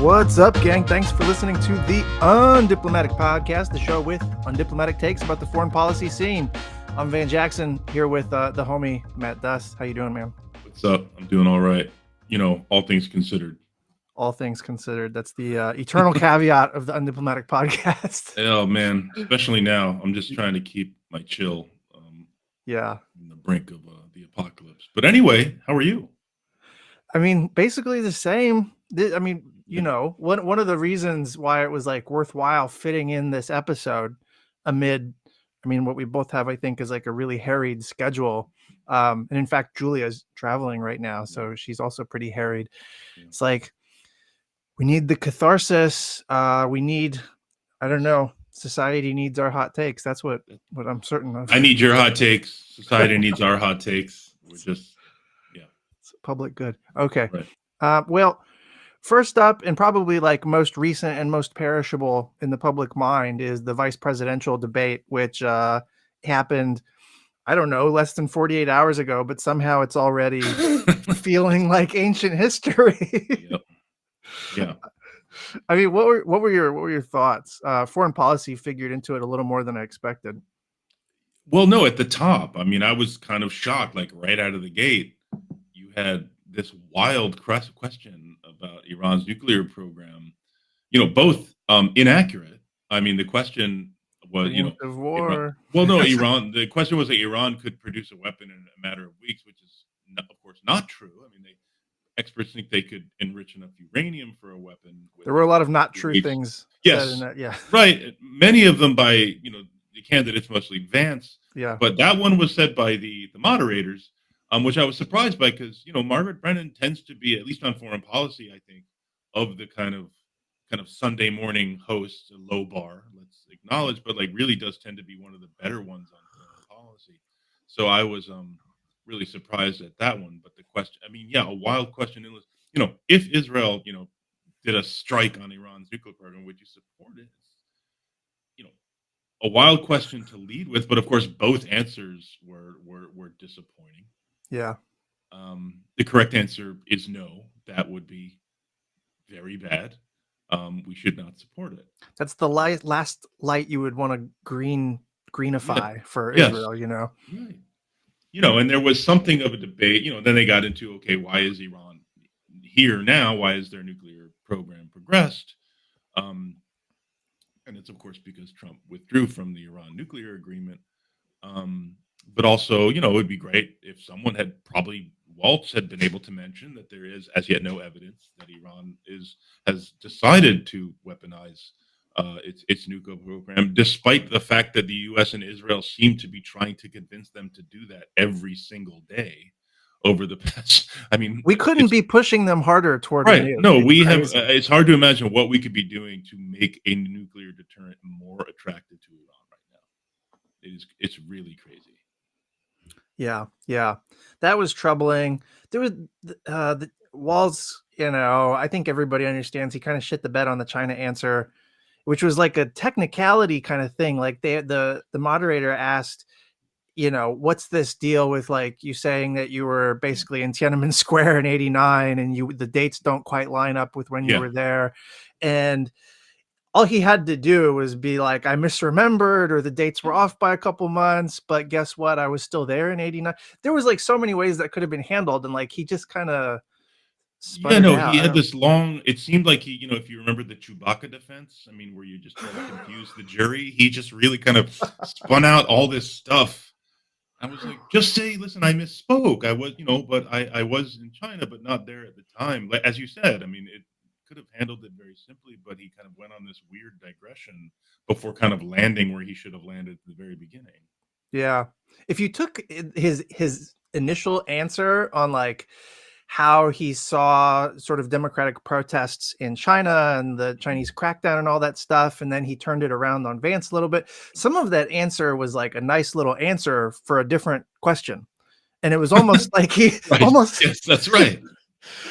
What's up, gang? Thanks for listening to the Undiplomatic Podcast, the show with undiplomatic takes about the foreign policy scene. I'm Van Jackson here with the homie Matt Dust. How you doing, man? What's up? I'm doing all right. You know, all things considered. All things considered. That's the eternal caveat of the Undiplomatic Podcast. Oh man, especially now, I'm just trying to keep my chill. Yeah. On the brink of the apocalypse. But anyway, how are you? I mean, basically the same. You know, one of the reasons why it was like worthwhile fitting in this episode amid, what we both have, I think, is like a really harried schedule. And in fact, Julia's traveling right now, so she's also pretty harried. Yeah. It's like we need the catharsis. We need, I don't know, society needs our hot takes. That's what I'm certain of. I need your hot takes. Society needs our hot takes. We're just, it's public good. Okay. Right. Well, first up, and probably like most recent and most perishable in the public mind, is the vice presidential debate, which happened, I don't know, less than 48 hours ago, but somehow it's already feeling like ancient history. Yep. Yeah. I mean, what were your thoughts? Foreign policy figured into it a little more than I expected. Well, no, at the top, I was kind of shocked, like right out of the gate. You had this wild question about Iran's nuclear program, both inaccurate. The question was, war. Iran. The question was that Iran could produce a weapon in a matter of weeks, which is, of course, not true. Experts think they could enrich enough uranium for a weapon. There were a lot of not true things. Yes, said in that, yeah, right. Many of them by the candidates, mostly Vance. Yeah, but that one was said by the moderators. Which I was surprised by because Margaret Brennan tends to be, at least on foreign policy, I think, of the kind of Sunday morning hosts, a low bar, let's acknowledge, but like really does tend to be one of the better ones on foreign policy. So I was really surprised at that one. But the question, a wild question. If Israel, did a strike on Iran's nuclear program, would you support it? A wild question to lead with, but of course both answers were disappointing. Yeah. The correct answer is no. That would be very bad. We should not support it. That's the last light you would want to greenify for Israel, Right. And there was something of a debate, then they got into, okay, why is Iran here now? Why is their nuclear program progressed? And it's, of course, because Trump withdrew from the Iran nuclear agreement. But also, it would be great if someone Walz had been able to mention that there is as yet no evidence that Iran has decided to weaponize its nuclear program, despite the fact that the U.S. and Israel seem to be trying to convince them to do that every single day over the past. We couldn't be pushing them harder toward right. a nuke. No, we have. It's hard to imagine what we could be doing to make a nuclear deterrent more attractive to Iran right now. It's really crazy. Yeah, that was troubling. There was the Walz. I think everybody understands he kind of shit the bed on the China answer, which was like a technicality kind of thing. Like the moderator asked, what's this deal with like you saying that you were basically in Tiananmen Square in '89 and the dates don't quite line up with when you were there, and all he had to do was be like, I misremembered, or the dates were off by a couple months, but guess what? I was still there in '89. There was like so many ways that could have been handled, and like he just kind of he had this long. It seemed like he, if you remember the Chewbacca defense, where you just try to confuse the jury, he just really kind of spun out all this stuff. I was like, just say, listen, I misspoke. I was, but I was in China, but not there at the time. Like, as you said, it could have handled it very simply, but he kind of went on this weird digression before kind of landing where he should have landed at the very beginning. Yeah. If you took his initial answer on like how he saw sort of democratic protests in China and the Chinese crackdown and all that stuff, and then he turned it around on Vance a little bit, some of that answer was like a nice little answer for a different question. And it was almost like he yes, that's right.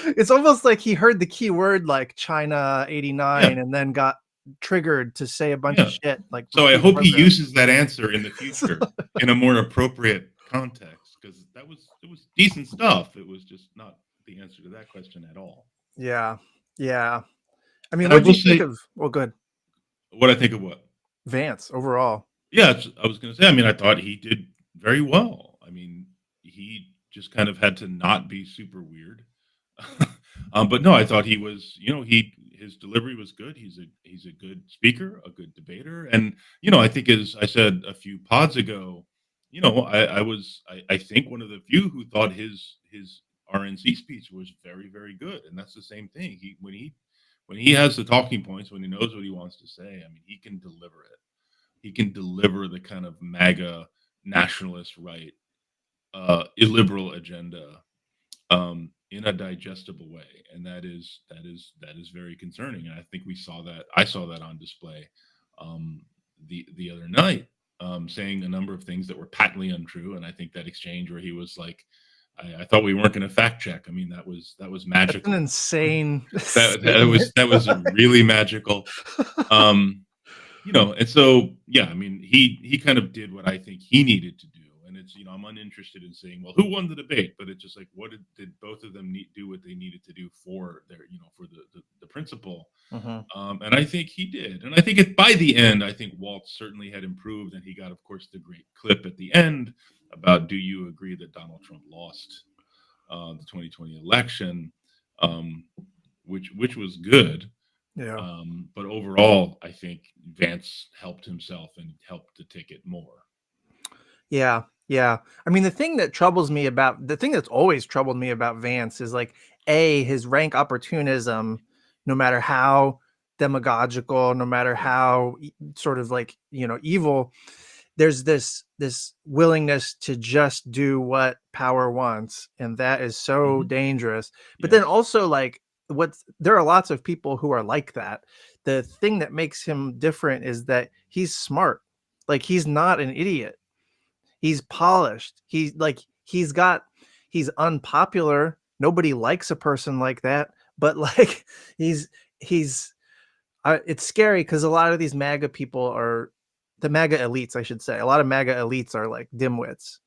It's almost like he heard the key word like China 89 and then got triggered to say a bunch of shit. Like, so I hope he uses that answer in the future in a more appropriate context, because it was decent stuff. It was just not the answer to that question at all. Yeah. I mean, And I what do will you think say of? Well, good what I think of what. Vance overall. Yeah, I was going to say. I mean, I thought he did very well. I mean, he just kind of had to not be super weird. But no, I thought he was. His delivery was good. He's a good speaker, a good debater, and I think as I said a few pods ago, I think one of the few who thought his RNC speech was very very good, and that's the same thing. When he has the talking points, when he knows what he wants to say, I mean, he can deliver it. He can deliver the kind of MAGA nationalist right, illiberal agenda in a digestible way, and that is very concerning. And I think we saw that. I saw that on display the other night, saying a number of things that were patently untrue. And I think that exchange where he was like, "I thought we weren't going to fact check." I mean, that was That's an magical. insane That was statement. really magical. Um, and so yeah, I mean, he kind of did what I think he needed to do, and it's I'm uninterested in saying, well, who won the debate, but it's just like, what did both of them do what they needed to do for their for the principle, Mhm. and I think he did, and I think by the end, I think Waltz certainly had improved, and he got, of course, the great clip at the end about, do you agree that Donald Trump lost the 2020 election, um, which was good. Yeah. But overall, I think Vance helped himself and helped the ticket more. Yeah, yeah. I mean, the thing that's always troubled me about Vance is like his rank opportunism, no matter how demagogical, no matter Yeah. how sort of like, evil, there's this willingness to just do what power wants, and that is so Hmm. dangerous. But then Yes. also like there are lots of people who are like that. The thing that makes him different is that he's smart. Like he's not an idiot, he's polished. He's unpopular. Nobody likes a person like that, but like he's he's it's scary because a lot of these MAGA people are the MAGA elites, I should say. A lot of MAGA elites are like dimwits.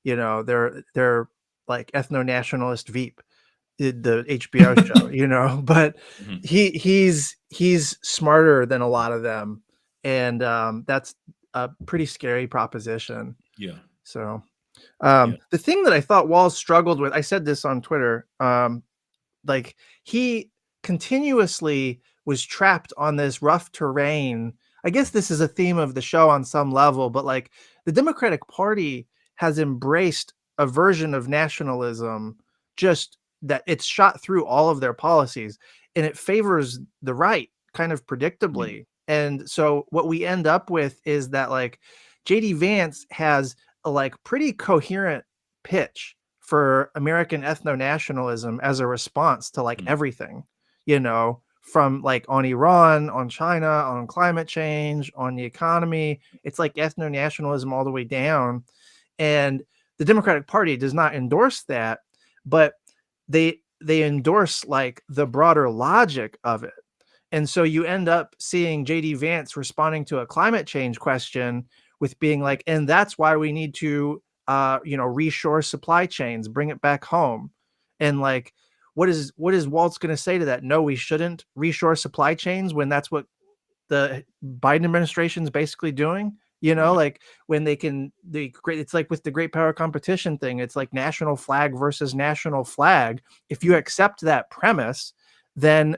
They're like ethno nationalist Veep, the HBO show, but Hmm. he's smarter than a lot of them, and that's a pretty scary proposition. Yeah. So Yeah. the thing that I thought Walls struggled with, I said this on Twitter, like he continuously was trapped on this rough terrain. I guess this is a theme of the show on some level, but like the Democratic Party has embraced a version of nationalism, just that it's shot through all of their policies, and it favors the right kind of Yeah. predictably. And so what we end up with is that like JD Vance has a like pretty coherent pitch for American ethno nationalism as a response to like Mm. everything, from like on Iran, on China, on climate change, on the economy. It's like ethno nationalism all the way down. And the Democratic Party does not endorse that, but they endorse like the broader logic of it. And so you end up seeing JD Vance responding to a climate change question with being like, and that's why we need to reshore supply chains, bring it back home. And like, what is Waltz going to say to that? No, we shouldn't reshore supply chains when that's what the Biden administration is basically doing. Right. Like when it's like with the great power competition thing, it's like national flag versus national flag. If you Mm. accept that premise, then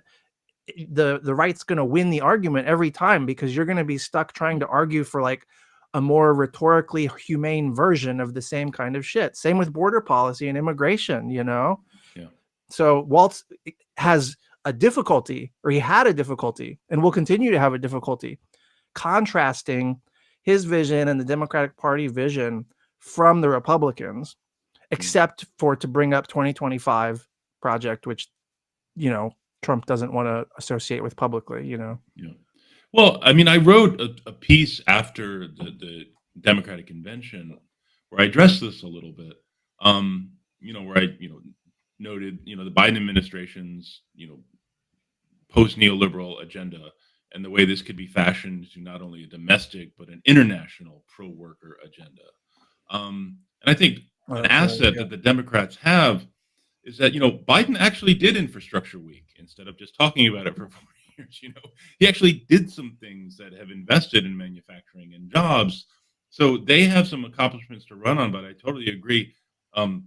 the right's going to win the argument every time, because you're going to be stuck trying Yeah. to argue for like a more rhetorically humane version of the same kind of shit. Same with border policy and immigration. Yeah. So Waltz has a difficulty, or he had a difficulty, and will continue to have a difficulty contrasting his vision and the Democratic Party vision from the Republicans, Mm. except for to bring up 2025 project, which you know Trump doesn't want to associate with publicly. Yeah. Well, I mean, I wrote a piece after the Democratic convention where I addressed this a little bit. Where I noted the Biden administration's post neoliberal agenda, and the way this could be fashioned to not only a domestic but an international pro worker agenda. And I think Oh, an that's right. asset Yeah. that the Democrats have is that Biden actually did infrastructure week instead of just talking about it for 4 years. He actually did some things that have invested in manufacturing and jobs. So they have some accomplishments to run on, but I totally agree. Um,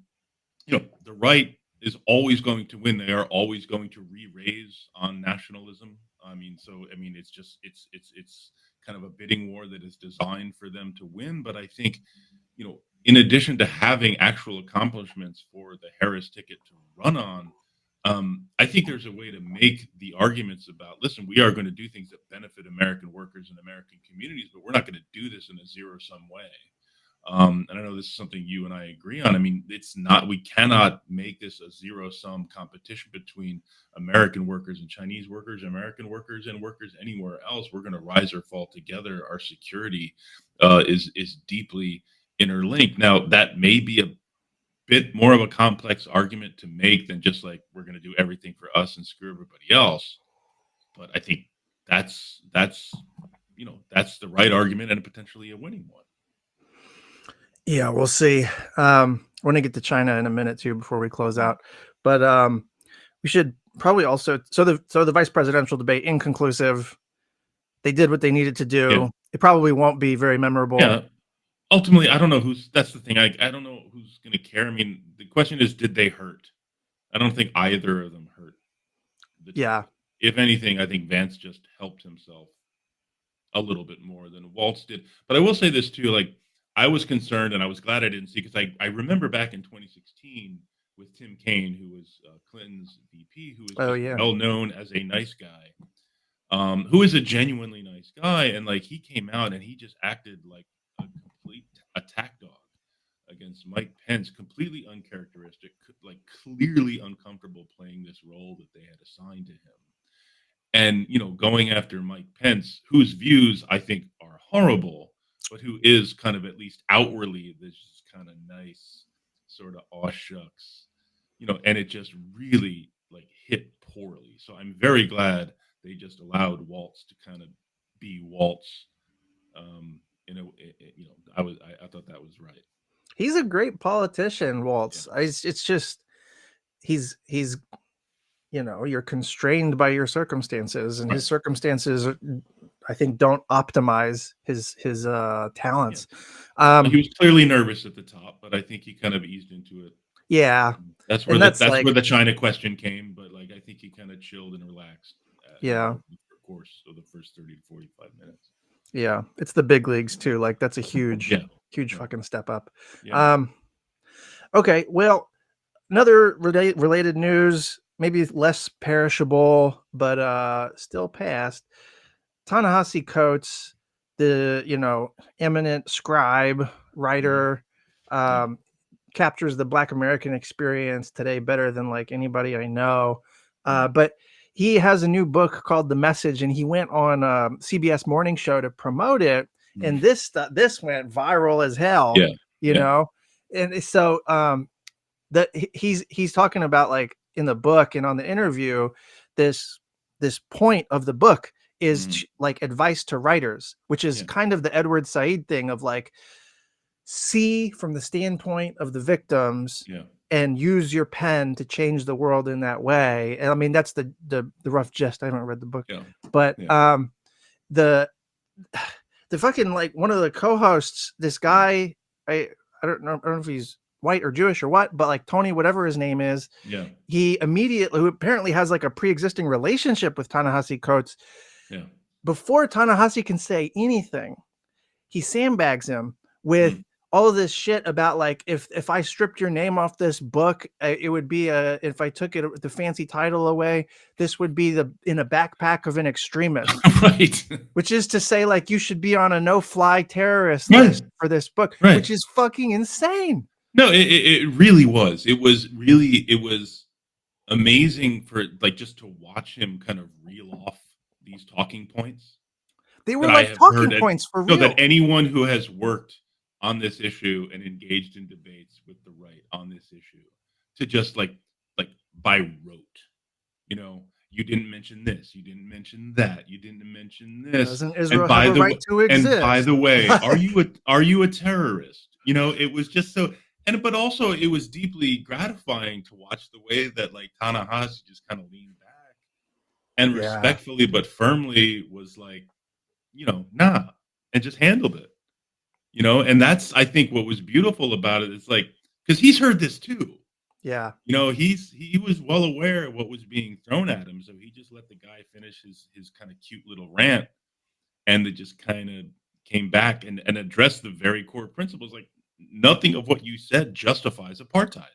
the right is always going to win. They are always going to re-raise on nationalism. It's kind of a bidding war that is designed for them to win. But I think, in addition to having actual accomplishments for the Harris ticket to run on, I think there's a way to make the arguments about, listen, we are going to do things that benefit American workers and American communities, but we're not going to do this in a zero-sum way. And I know this is something you and I agree on. I mean, we cannot make this a zero-sum competition between American workers and Chinese workers, American workers and workers anywhere else. We're going to rise or fall together. Our security is deeply interlinked. Now, that may be a bit more of a complex argument to make than just like, we're going to do everything for us and screw everybody else. But I think that's the right argument and potentially a winning one. Yeah, we'll see. We're gonna get to China in a minute too before we close out, but we should probably also the vice presidential debate inconclusive. They did what they needed to do. Yeah. It probably won't be very memorable. Yeah. Ultimately, I don't know that's the thing. I don't know who's going to care. I mean, the question is, did they hurt? I don't think either of them hurt. Yeah. If anything, I think Vance just helped himself a little bit more than Walz did. But I will say this too, like, I was concerned and I was glad I didn't see, because I remember back in 2016 with Tim Kaine, who was Clinton's VP, who was well known as a nice guy, who is a genuinely nice guy. And like, he came out and he just acted like a complete attack dog against Mike Pence, completely uncharacteristic, like clearly uncomfortable playing this role that they had assigned to him. And, going after Mike Pence, whose views I think are horrible, but who is kind of, at least outwardly, this kind of nice sort of aw shucks, and it just really like hit poorly. So I'm very glad they just allowed Walz to kind of be Walz. I thought that was right. He's a great politician, Walz. Yeah. It's just he's you're constrained by your circumstances, and his circumstances, I think, don't optimize his talents. Yeah. He was clearly nervous at the top, but I think he kind of eased into it. Yeah, that's where where the China question came. But like, I think he kind of chilled and relaxed. Of course, so the first 30 to 45 minutes. Yeah, it's the big leagues too. Like, that's a huge fucking step up. Yeah. Okay, well, another related news, maybe less perishable, but still past. Ta-Nehisi Coates, the eminent scribe, writer, captures the Black American experience today better than like anybody I know. But he has a new book called The Message, and he went on a CBS morning show to promote it. And this went viral as hell. You know, and so that he's talking about, like, in the book and on the interview, this point of the book is like advice to writers, which is kind of the Edward Said thing of like, see from the standpoint of the victims and use your pen to change the world in that way. And I mean, that's the rough gist. I haven't read the book, but the fucking, like, one of the co-hosts, this guy, I don't know if he's white or Jewish or what, but like Tony, whatever his name is, he immediately, who apparently has like a pre-existing relationship with Ta-Nehisi Coates, before Ta-Nehisi can say anything, he sandbags him with all of this shit about, like, if I stripped your name off this book, it would be if I took the fancy title away, this would be in a backpack of an extremist. Right. Which is to say, like, you should be on a no-fly terrorist list for this book, which is fucking insane. No, it really was. It was amazing for, like, just to watch him kind of reel off these talking points. They were like talking points for real. That anyone who has worked on this issue and engaged in debates with the right on this issue, to just like by rote, you didn't mention this, you didn't mention that, you didn't mention this. Doesn't Israel have a right to exist? And by the way, are you a terrorist? It was just so. But also, it was deeply gratifying to watch the way that, like, Ta-Nehisi just kind of leaned back and Yeah. respectfully but firmly was like, nah, and just handled it. And that's, I think, what was beautiful about it. It's like, because he's heard this too. Yeah. He was well aware of what was being thrown at him, so he just let the guy finish his kind of cute little rant, and it just kind of came back and addressed the very core principles. Like, nothing of what you said justifies apartheid,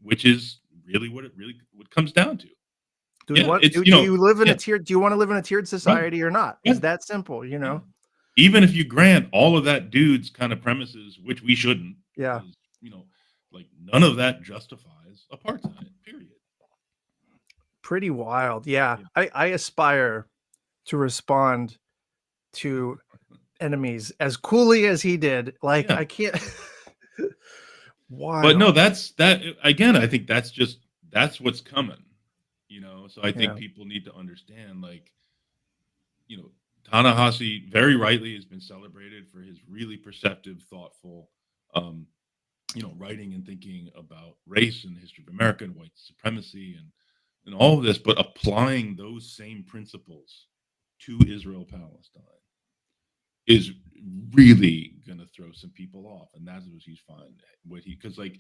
which is really what comes down to. Do we Yeah, want it's do you live in yeah, a tiered do you want to live in a tiered right, society or not? yeah, It's that simple, yeah. Even if you grant all of that dude's kind of premises, which we shouldn't, Yeah. because like none of that justifies apartheid. Period. Pretty wild. Yeah. Yeah, I aspire to respond to enemies as coolly as he did. Like yeah. I can't But no, wild. that again. I think that's what's coming. So I think Yeah. people need to understand, like, you know, Ta-Nehisi very rightly has been celebrated for his really perceptive, thoughtful, um, writing and thinking about race and the history of America and white supremacy and all of this, but applying those same principles to Israel Palestine is really going to throw some people off, and that's what he's finding. Because like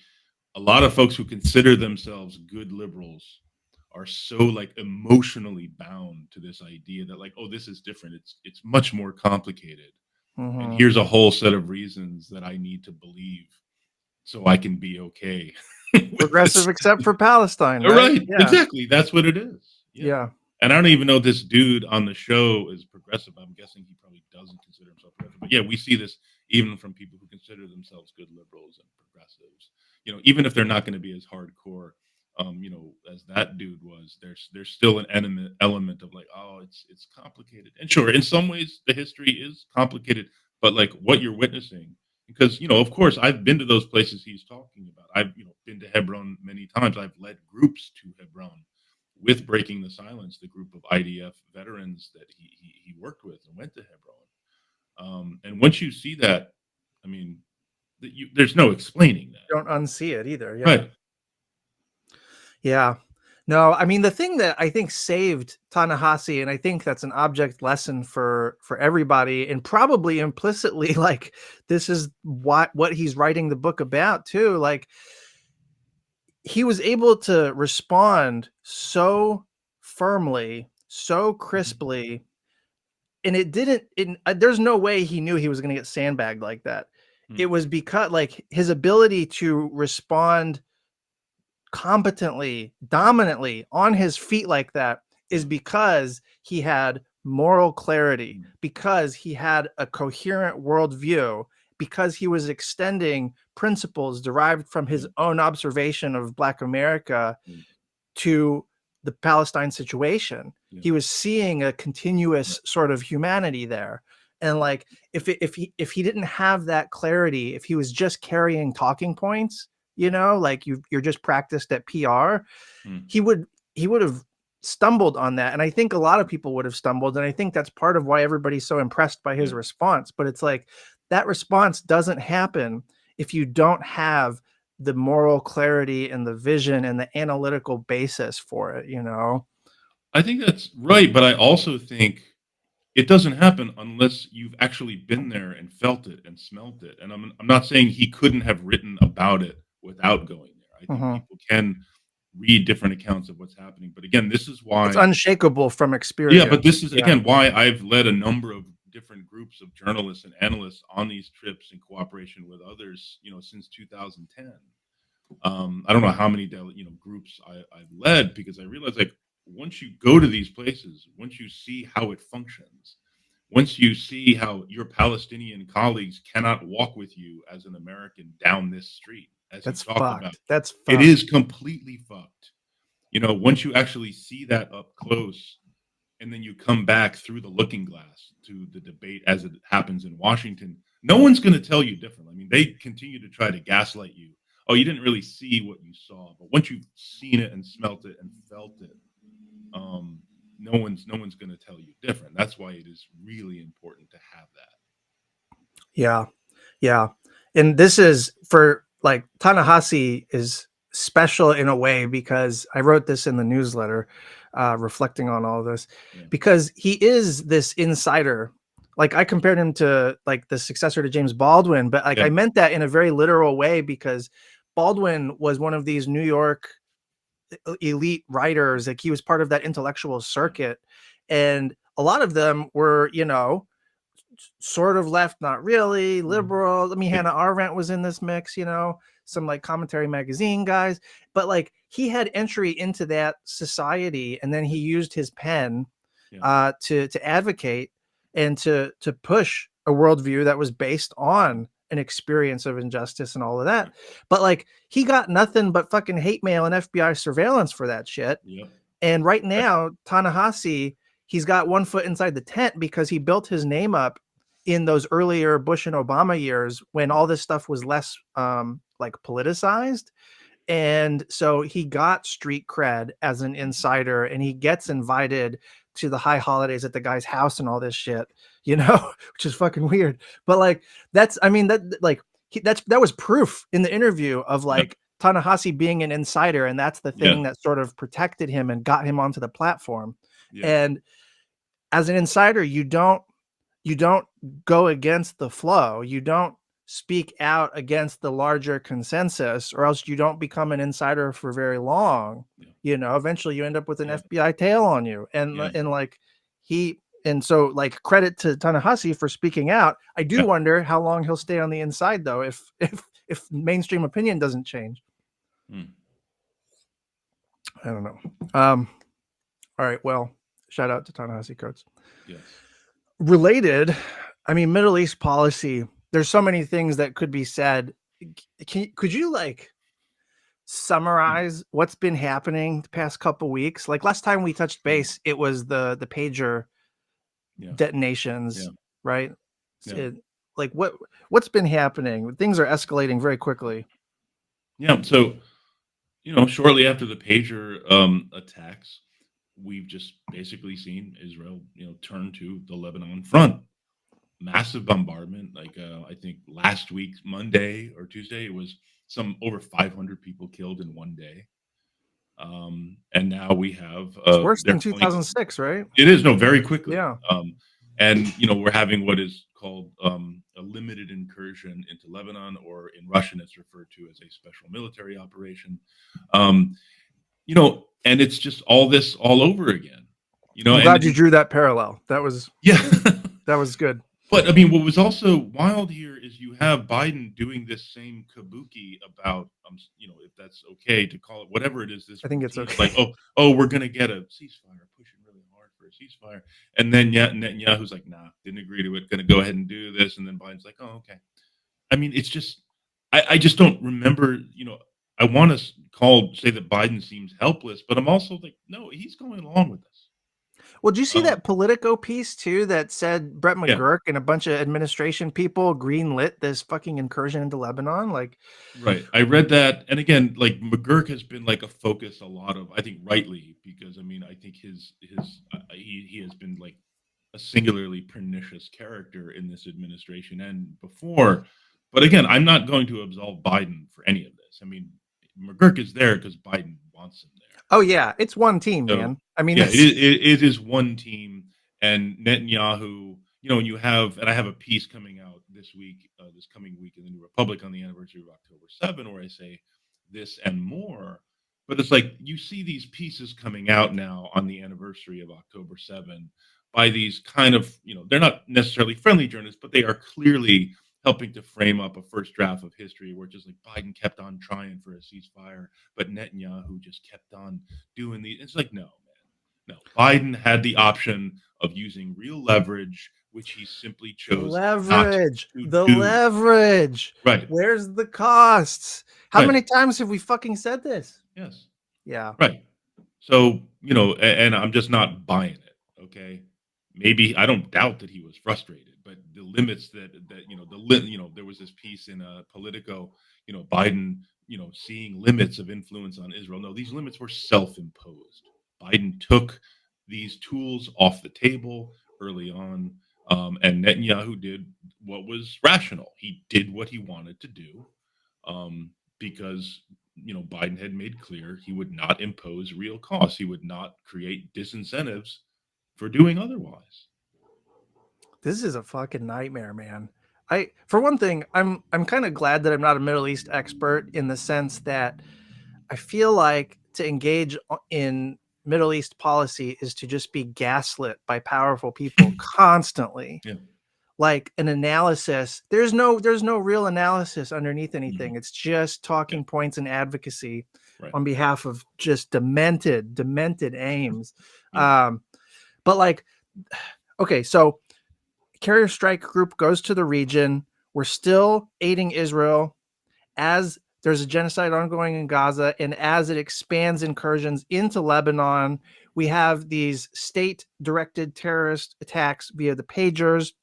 a lot of folks who consider themselves good liberals are so like emotionally bound to this idea that like, oh, this is different. It's much more complicated, and Mhm. here's a whole set of reasons that I need to believe so I can be okay with Progressive this. except for Palestine, right? Right, Yeah. exactly. That's what it is. Yeah. Yeah. And I don't even know if this dude on the show is progressive. I'm guessing he probably doesn't consider himself progressive. But yeah, we see this even from people who consider themselves good liberals and progressives. Even if they're not going to be as hardcore, as that dude was, there's still an element of like, oh, it's complicated. And sure, in some ways, the history is complicated, but like what you're witnessing, because of course, I've been to those places he's talking about. I've been to Hebron many times. I've led groups to Hebron with Breaking the Silence, the group of IDF veterans that he worked with and went to Hebron. And once you see that, I mean, there's no explaining that. Don't unsee it either. Yeah. Right. Yeah. No, I mean the thing that I think saved Ta-Nehisi, and I think that's an object lesson for everybody, and probably implicitly, like this is what he's writing the book about too. Like he was able to respond so firmly, so Mhm. crisply, and it didn't. There's no way he knew he was going to get sandbagged like that. It Mm. was because like his ability to respond competently, dominantly on his feet like that is Yeah. because he had moral clarity, Mm. because he had a coherent worldview, because he was extending principles derived from his Yeah. own observation of Black America Yeah. to the Palestine situation. Yeah. He was seeing a Right. continuous sort of humanity there. And like if he didn't have that clarity, if he was just carrying talking points, like you're just practiced at PR, Mm. he would have stumbled on that. And I think a lot of people would have stumbled. And I think that's part of why everybody's so impressed by his Yeah. response. But it's like that response doesn't happen if you don't have the moral clarity and the vision and the analytical basis for it. I think that's right, but I also think it doesn't happen unless you've actually been there and felt it and smelt it. And I'm not saying he couldn't have written about it without going there. I think Mhm. people can read different accounts of what's happening. But again, this is It's why. unshakable from Yeah, but experience. this is Yeah. again why I've led a number of different groups of journalists and analysts on these trips in cooperation with others, since 2010. I don't know how many groups I've led, because I realized, like, once you go to these places, once you see how it functions, once you see how your Palestinian colleagues cannot walk with you as an American down this street, as he That's talked about, fucked. That's it fucked. is completely fucked. Once you actually see that up close, and then you come back through the looking glass to the debate as it happens in Washington, no one's going to tell you differently. I mean, they continue to try to gaslight you. Oh, you didn't really see what you saw, but once you've seen it and smelt it and felt it, um, no one's going to tell you different. That's why it is really important to have that. Yeah. Yeah. And this is for like Ta-Nehisi is special in a way because I wrote this in the newsletter. reflecting on all this, Yeah. because he is this insider. Like, I compared him to like the successor to James Baldwin, but like Yeah. I meant that in a very literal way, because Baldwin was one of these New York elite writers. Like, he was part of that intellectual Yeah. circuit, and a lot of them were, you know, sort of left, not really liberal. I mean, Yeah. Hannah Arendt was in this mix, you know, some like commentary magazine guys, but like he had entry into that society, and then he used his pen Yeah. to advocate and to push a worldview that was based on an experience of injustice and all of that. But like, he got nothing but fucking hate mail and FBI surveillance for that shit. Yep. And right Right. now, Ta-Nehisi, he's got one foot inside the tent because he built his name up in those earlier Bush and Obama years when all this stuff was less like politicized. And so he got street cred as an insider, and he gets invited to the high holidays at the guy's house and all this shit, you know, which is fucking weird. But like, that's, I mean, that like, that was proof in the interview of Yeah. like Ta-Nehisi being an insider, and that's the Yeah. thing that sort of protected him and got him onto the platform. Yeah. And as an insider, you don't go against the flow. You don't speak out against the larger consensus, or else you don't become an insider for very long. Yeah. You know, eventually you end up with an Yeah. FBI tail on you. And Yeah. like, and so like, credit to Ta-Nehisi for speaking out. I do Yeah. wonder how long he'll stay on the inside though, if mainstream opinion doesn't change. Hmm. I don't know. All right, well, shout out to Ta-Nehisi Coates. Yes. Related, I mean, Middle East policy, there's so many things that could be said. Could you like summarize what's been happening the past couple weeks? Like, last time we touched base, it was the pager Yeah. detonations, Yeah. right? Yeah. Like, what's been happening? Things are escalating very quickly. Yeah. So, shortly after the pager attacks, we've just basically seen Israel, turn to the Lebanon front. Massive bombardment. Like, I think last week, Monday or Tuesday, it was some over 500 people killed in one day. And now we have It's worse they're than calling 2006, right? it is no very quickly. Yeah. And we're having what is called a limited incursion into Lebanon, or in Russian, it's referred to as a special military operation. Um, and it's just all this all over again. I'm And glad you drew that parallel. That was yeah. good. But I mean, what was also wild here is you have Biden doing this same kabuki about, if that's okay to call it, whatever it is, this I think it's routine, okay. like, oh, we're gonna get a ceasefire, pushing really hard for a ceasefire, and then Netanyahu's like, nah, didn't agree to it, gonna go ahead and do this, and then Biden's like, oh, okay. I mean, it's just, I just don't remember, I want to say that Biden seems helpless, but I'm also like, no, he's going along with this. Well, did you see Um, that Politico piece too that said Brett yeah. McGurk and a bunch of administration people greenlit this fucking incursion into Lebanon? Like, Right. I read that, and again, like McGurk has been like a focus a lot of, I think, rightly, because I mean, I think he has been like a singularly pernicious character in this administration and before. But again, I'm not going to absolve Biden for any of this. I mean, McGurk is there because Biden wants him there. oh yeah, it's one team, So man. I mean, yeah, it is one team, and Netanyahu. And you have, and I have a piece coming out this week, this coming week in the New Republic on the anniversary of October 7, where I say this and more. But it's like you see these pieces coming out now on the anniversary of October 7 by these kind of, they're not necessarily friendly journalists, but they are clearly helping to frame up a first draft of history where just like Biden kept on trying for a ceasefire, but Netanyahu just kept on doing these. It's like, no, man, no. Biden had the option of using real leverage, which he simply chose not to the do. leverage. Right. Where's the costs? How Right. many times have we fucking said this? Yes. Yeah. Right. So, and I'm just not buying it. Okay. Maybe I don't doubt that he was frustrated, but the limits there was this piece in Politico, Biden, seeing limits of influence on Israel. No, these limits were self-imposed. Biden took these tools off the table early on, and Netanyahu did what was rational. He did what he wanted to do, because Biden had made clear he would not impose real costs. He would not create disincentives for doing otherwise. This is a fucking nightmare, man. For one thing, I'm kind of glad that I'm not a Middle East expert in the sense that I feel like to engage in Middle East policy is to just be gaslit by powerful people constantly. Yeah. Like an analysis, there's no real analysis underneath Mhm. anything. It's just Yeah. talking points and advocacy Right. on behalf of just demented aims. Yeah. Um, but like, okay, so carrier strike group goes to the region. We're still aiding Israel as there's a genocide ongoing in Gaza, and as it expands incursions into Lebanon. We have these state-directed terrorist attacks via the pagers.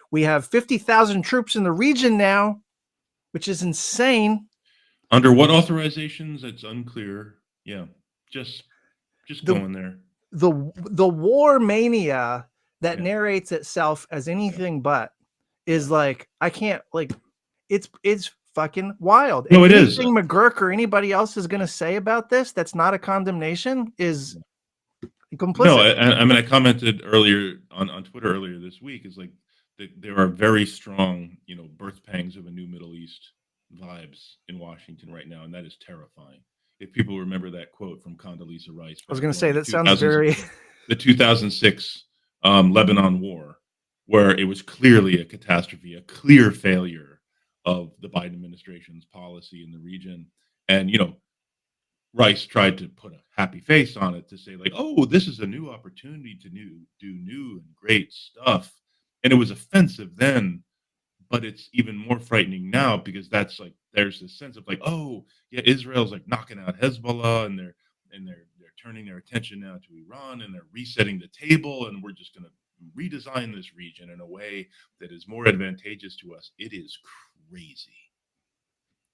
We have 50,000 troops in the region now, which is insane. Under what authorizations? It's unclear. Yeah. Just just The going there. the war mania that Yeah. narrates itself as Yeah. anything but Yeah. is like I can't like it's fucking wild. And No, it is. anything McGurk or anybody else is going Yeah. to say about this that's not a condemnation is Yeah. No, complicit. I mean, I commented earlier on Twitter earlier this week is like there are very strong, birth pangs of a new Middle East vibes in Washington right now, and that is terrifying. If people remember that quote from Condoleezza Rice I was back going to say during the that sounds very 2006 Lebanon war, where it was clearly a catastrophe, a clear failure of the Biden administration's policy in the region, and Rice tried to put a happy face on it to say like, "Oh, this is a new opportunity to do new and great stuff," and it was offensive then, but it's even more frightening now because that's like there's this sense of like, "Oh, yeah, Israel's like knocking out Hezbollah, and they're turning their attention now to Iran, and they're resetting the table, and we're just going to redesign this region in a way that is more advantageous to us." It is crazy.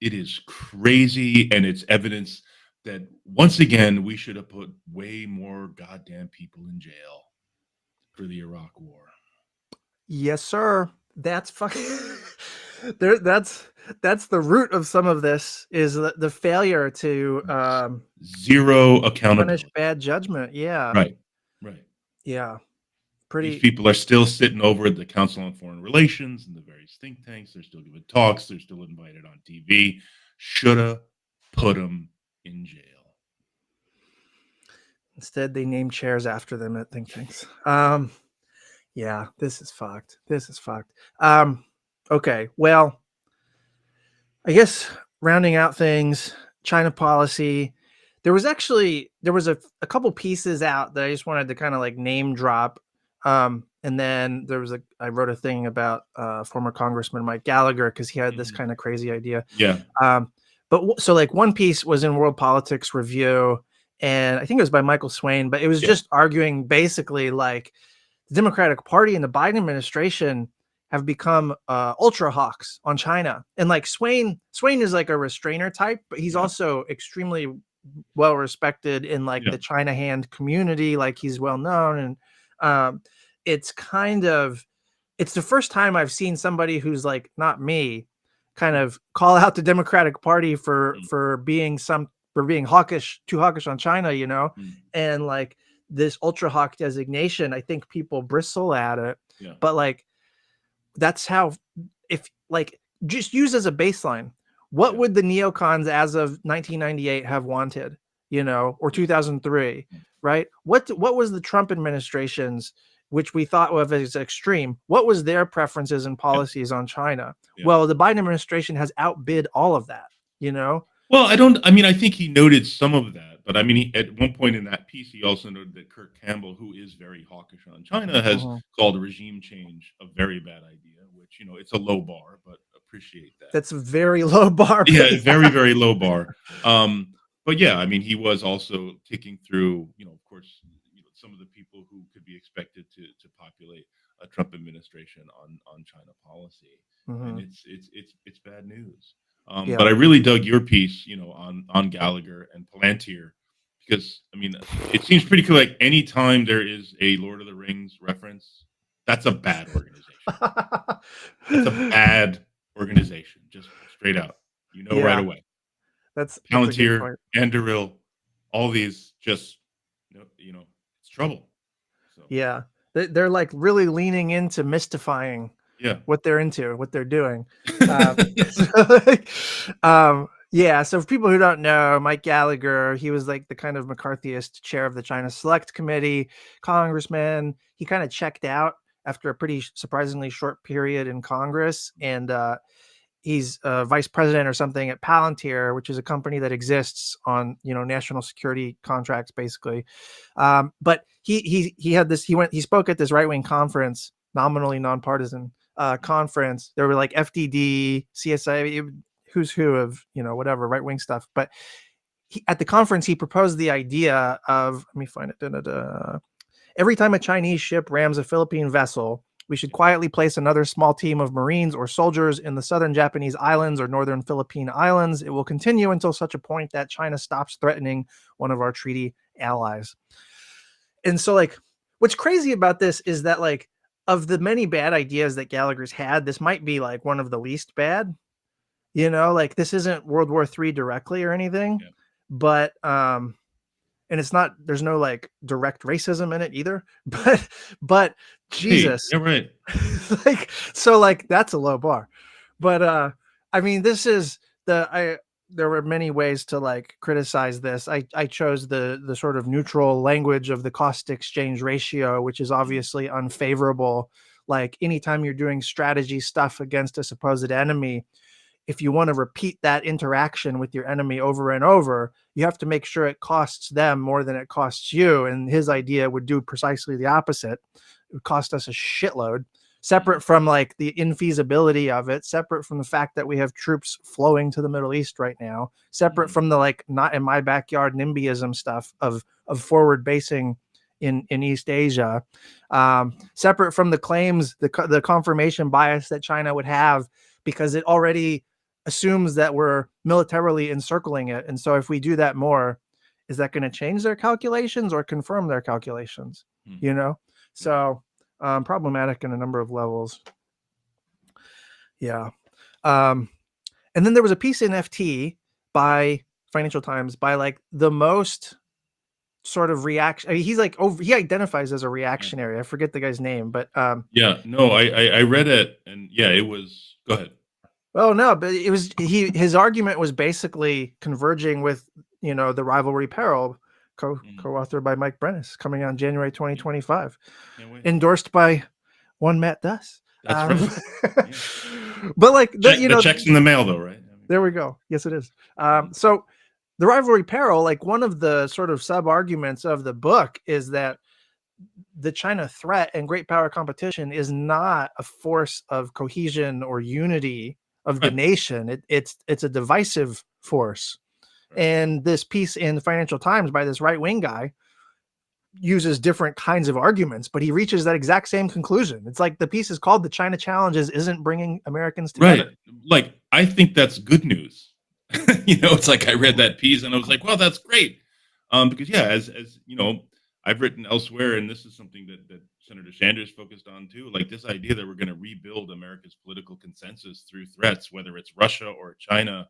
It is crazy, and it's evidence that once again we should have put way more goddamn people in jail for the Iraq War. yes, sir. That's fucking there. That's the root of some of this is the failure to Zero punish accountability. bad judgment. Yeah, Right. Right. yeah, These pretty. people are still sitting over at the Council on Foreign Relations and the various think tanks. They're still giving talks. They're still invited on TV. Shoulda put them in jail. Instead, they name chairs after them at think tanks. Yeah, this is fucked. This is fucked. Okay, well, I guess rounding out things, China policy. There was a couple pieces out that I just wanted to kind of like name drop. And then I wrote a thing about former Congressman Mike Gallagher because he had this Mhm. kind of crazy idea. Yeah. Um, so like one piece was in World Politics Review, and I think it was by Michael Swain, but it was Yeah. just arguing basically like the Democratic Party and the Biden administration have become ultra hawks on China. And like Swain is like a restrainer type, but he's Yeah. also extremely well respected in like Yeah. the China hand community. Like he's well known, and um, it's kind of it's the first time I've seen somebody who's like not me kind of call out the Democratic Party Mm. for being hawkish, too hawkish on China, Mm. and like this ultra hawk designation. I think people bristle at it, Yeah. but like that's how if like just use as a baseline, what Yeah. would the neocons as of 1998 have wanted, or Yeah. 2003, Yeah. right? What was the Trump administration's, which we thought of as extreme, what was their preferences and Yeah. policies on China? Yeah. Well, the Biden administration has outbid all of that. Well, I mean, I think he noted some of that, but I mean, at one point in that piece, he also noted that Kirk Campbell, who is very hawkish on China, has Mhm. called regime change a very bad idea, which, it's a low bar, but appreciate that. That's a very low bar, but Yeah, very, very low bar. But yeah, I mean, he was also ticking through, of course, some of the people who could be expected to populate a Trump administration on China policy, and Mhm. it's bad news. Yeah. But I really dug your piece, on Gallagher and Palantir, because I mean, it seems pretty clear. Like anytime there is a Lord of the Rings reference, that's a bad organization. That's a bad organization, just straight out. Right Yeah. away. That's a good Palantir, point. Anduril, all these just, it's trouble. So, Yeah, they're like really leaning into mystifying yeah. what they're into, what they're doing. So, like, yeah. So for people who don't know, Mike Gallagher, he was like the kind of McCarthyist chair of the China Select Committee, congressman. He kind of checked out after a pretty surprisingly short period in Congress, and he's vice president or something at Palantir, which is a company that exists on national security contracts, basically. But he had this. He spoke at this right wing conference, nominally nonpartisan conference. There were like FDD, CSI, who's who of whatever right wing stuff. But at the conference, he proposed the idea of, let me find it. Every time a Chinese ship rams a Philippine vessel, we should quietly place another small team of Marines or soldiers in the southern Japanese islands or northern Philippine islands. It will continue until such a point that China stops threatening one of our treaty allies. And so, like, what's crazy about this is that, like, of the many bad ideas that Gallagher's had, this might be like one of the least bad. Like, this isn't World War III directly or anything, Yeah. but and it's not, there's no like direct racism in it either, but Right. Jesus. Yeah, right. Like, so like that's a low bar. But I mean, this is there were many ways to like criticize this. I chose the sort of neutral language of the cost exchange ratio, which is obviously unfavorable. Like, anytime you're doing strategy stuff against a supposed enemy, if you want to repeat that interaction with your enemy over and over, you have to make sure it costs them more than it costs you. And his idea would do precisely the opposite. It would cost us a shitload, separate from like the infeasibility of it, separate from the fact that we have troops flowing to the Middle East right now, separate from the like not in my backyard NIMBYism stuff of forward basing in East Asia, separate from the claims, the confirmation bias that China would have because it already assumes that we're militarily encircling it. And so if we do that more, is that going to change their calculations or confirm their calculations? So problematic in a number of levels. Yeah. And then there was a piece in FT by Financial Times by like the most sort of reaction. I mean, he's like he identifies as a reactionary. I forget the guy's name, but Yeah, no, I read it, and yeah, it was. Go ahead. oh no, but it was his argument was basically converging with the Rivalry Peril, co-authored by Mike Brennis, coming on January 2025, endorsed by one Matt Duss. That's right. But like the check's in the mail, though, right? There we go. Yes, it is. So the Rivalry Peril, like one of the sort of sub arguments of the book is that the China threat and great power competition is not a force of cohesion or unity of the nation. It's a divisive force. And this piece in the Financial Times by this right wing guy uses different kinds of arguments, but he reaches that exact same conclusion. It's like the piece is called "The China Challenges Isn't Bringing Americans Together." Right. Like, I think that's good news. It's like I read that piece and I was like, well, that's great. Because yeah, as I've written elsewhere, and this is something that Senator Sanders focused on too, like this idea that we're going to rebuild America's political consensus through threats, whether it's Russia or China,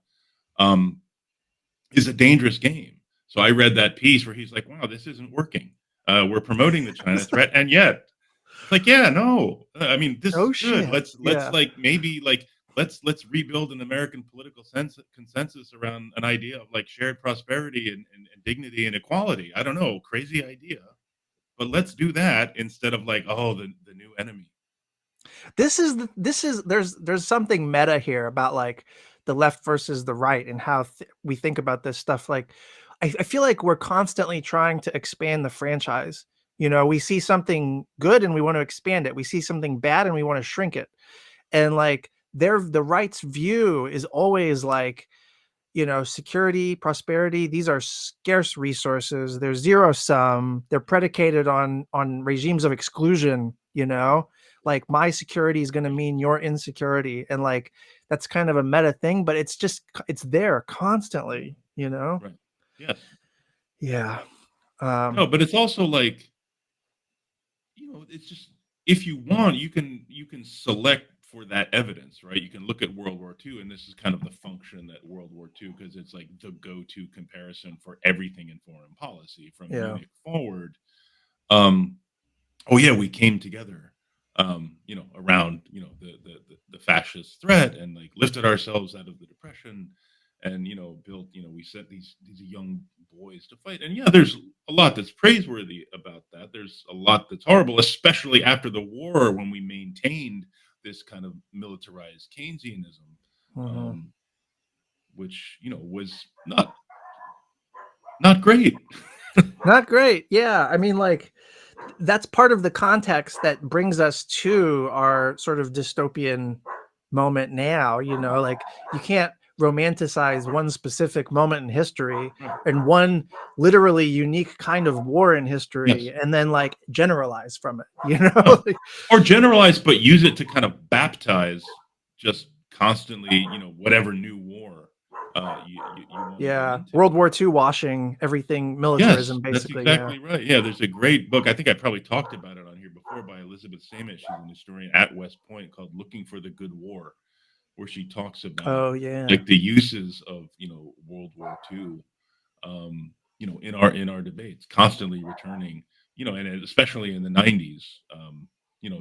is a dangerous game. So I read that piece where he's like, wow, this isn't working. We're promoting the China threat, and yet it's like, yeah, no. I mean, this is good. Let's like maybe like let's rebuild an American political consensus around an idea of like shared prosperity and dignity and equality. I don't know, crazy idea, but let's do that instead of like, oh, the new enemy. This is there's something meta here about like the left versus the right and how we think about this stuff. Like, I feel like we're constantly trying to expand the franchise. We see something good and we want to expand it. We see something bad and we want to shrink it. And like the right's view is always like, security, prosperity, these are scarce resources. They're zero sum. They're predicated on regimes of exclusion, like my security is going to mean your insecurity. And like, that's kind of a meta thing, but it's there constantly, Right. Yes. Yeah. No, but it's also like, it's just, if you want, you can select for that evidence, right? You can look at World War II, and this is kind of the function that World War II, because it's like the go-to comparison for everything in foreign policy from Yeah. Munich forward. Oh yeah, we came together, around the fascist threat, and like lifted ourselves out of the depression, and built. We sent these young boys to fight, and yeah, there's a lot that's praiseworthy about that. There's a lot that's horrible, especially after the war when we maintained this kind of militarized Keynesianism, Mm-hmm. which was not great. Not great. Yeah. I mean, like, that's part of the context that brings us to our sort of dystopian moment now. Like, you can't romanticize one specific moment in history and one literally unique kind of war in history, Yes. and then like generalize from it, No. Or generalize, but use it to kind of baptize just constantly, whatever new war you want to get into. World War II washing everything militarism, Yes, that's basically. exactly right. Yeah, there's a great book. I think I probably talked about it on here before, by Elizabeth Samish. She's an historian at West Point, called "Looking for the Good War," where she talks about like the uses of World War II, in our debates, constantly returning, and especially in the 90s,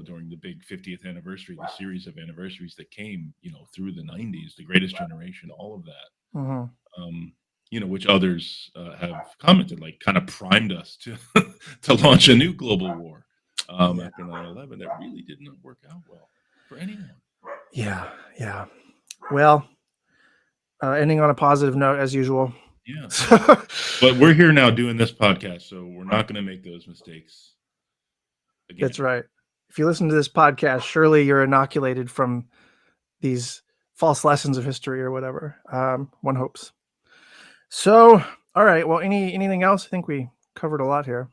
during the big 50th anniversary, the series of anniversaries that came, through the 90s, the Greatest Generation, all of that. Mm-hmm. Which others have commented, like, kind of primed us to to launch a new global war after 9/11. That really did not work out well for anyone. Yeah. Well, ending on a positive note as usual. Yeah. But we're here now doing this podcast, so we're not going to make those mistakes again. That's right. If you listen to this podcast, surely you're inoculated from these false lessons of history or whatever. One hopes. So, all right. Well, anything else? I think we covered a lot here.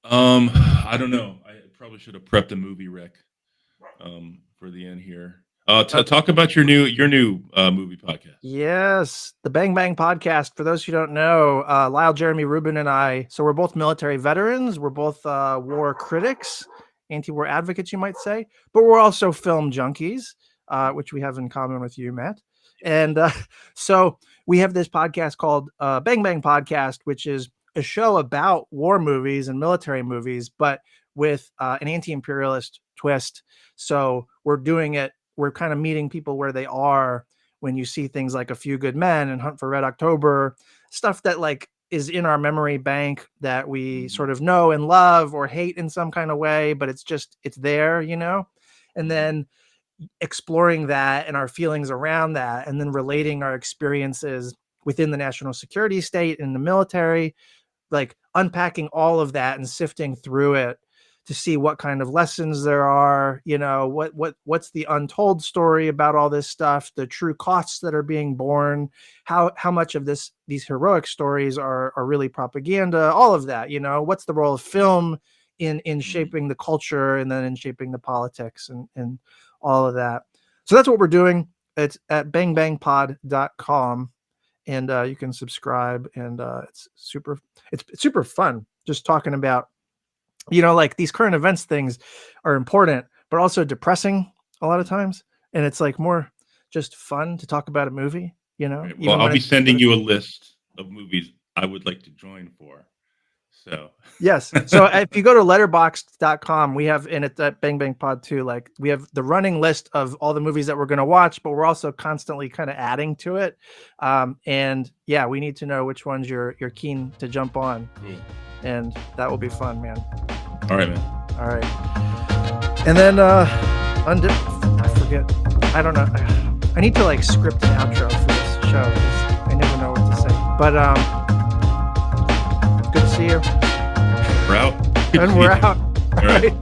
I don't know. I probably should have prepped a movie rec for the end here. Talk about your new movie podcast. Yes, the Bang Bang Podcast. For those who don't know, Lyle, Jeremy, Rubin, and I. So we're both military veterans. We're both war critics, anti-war advocates, you might say. But we're also film junkies, which we have in common with you, Matt. And so we have this podcast called Bang Bang Podcast, which is a show about war movies and military movies, but with an anti-imperialist twist. So we're kind of meeting people where they are when you see things like A Few Good Men and Hunt for Red October, stuff that like is in our memory bank that we sort of know and love or hate in some kind of way, but it's there, and then exploring that and our feelings around that, and then relating our experiences within the national security state and the military, like unpacking all of that and sifting through it to see what kind of lessons there are, what's the untold story about all this stuff, the true costs that are being borne, how much of these heroic stories are really propaganda, all of that, what's the role of film in shaping the culture and then in shaping the politics and all of that. So that's what we're doing. It's at bangbangpod.com, and you can subscribe, and it's super fun just talking about, like these current events things are important, but also depressing a lot of times. And it's like more just fun to talk about a movie, Right. Well, I'll be sending you a list of movies I would like to join for. So yes. So if you go to letterboxd.com, we have, and it's at Bang Bang Pod too, like we have the running list of all the movies that we're going to watch, but we're also constantly kind of adding to it. And yeah, we need to know which ones you're keen to jump on. Cool. And that will be fun, man. All right, man. All right. And then I forget. I don't know. I need to like script an outro for this show because I never know what to say. But good to see you. We're out. And we're out. All right.